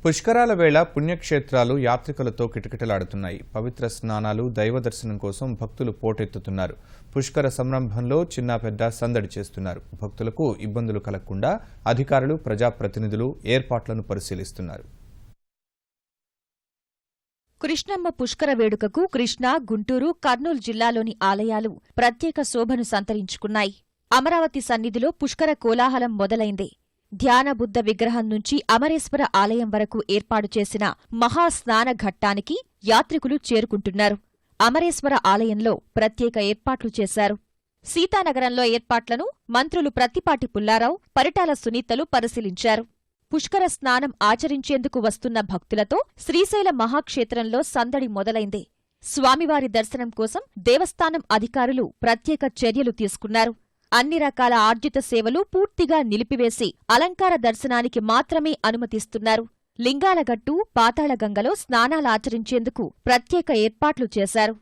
పుష్కరాల వేళ పుణ్యక్షేత్రాలు యాత్రికులతో కిటకిటలాడుతున్నాయి. పవిత్ర స్నానాలు, దైవ దర్శనం కోసం భక్తులు పోటెత్తుతున్నారు. పుష్కర సంరంభంలో చిన్న పెద్ద సందడి చేస్తున్నారు. భక్తులకు ఇబ్బందులు కలగకుండా అధికారులు, ప్రజాప్రతినిధులు ఏర్పాట్లను పరిశీలిస్తున్నారు. కృష్ణమ్మ పుష్కర వేడుకకు కృష్ణా, గుంటూరు, కర్నూలు జిల్లాలోని ఆలయాలు ప్రత్యేక శోభను సంతరించుకున్నాయి. అమరావతి సన్నిధిలో పుష్కర కోలాహలం మొదలైంది. ధ్యాన బుద్ధ విగ్రహం నుంచి అమరేశ్వర ఆలయం వరకు ఏర్పాటు చేసిన మహాస్నాన ఘట్టానికి యాత్రికులు చేరుకుంటున్నారు. అమరేశ్వర ఆలయంలో ప్రత్యేక ఏర్పాట్లు చేశారు. సీతానగరంలో ఏర్పాట్లను మంత్రులు ప్రత్తిపాటి పుల్లారావు, పరిటాల సునీతలు పరిశీలించారు. పుష్కర స్నానం ఆచరించేందుకు వస్తున్న భక్తులతో శ్రీశైల మహాక్షేత్రంలో సందడి మొదలైంది. స్వామివారి దర్శనం కోసం దేవస్థానం అధికారులు ప్రత్యేక చర్యలు తీసుకున్నారు. అన్ని రకాల ఆర్జిత సేవలు పూర్తిగా నిలిపివేసి అలంకార దర్శనానికి మాత్రమే అనుమతిస్తున్నారు. లింగాలగట్టు, పాతాళగంగలో స్నానాలాచరించేందుకు ప్రత్యేక ఏర్పాట్లు చేశారు.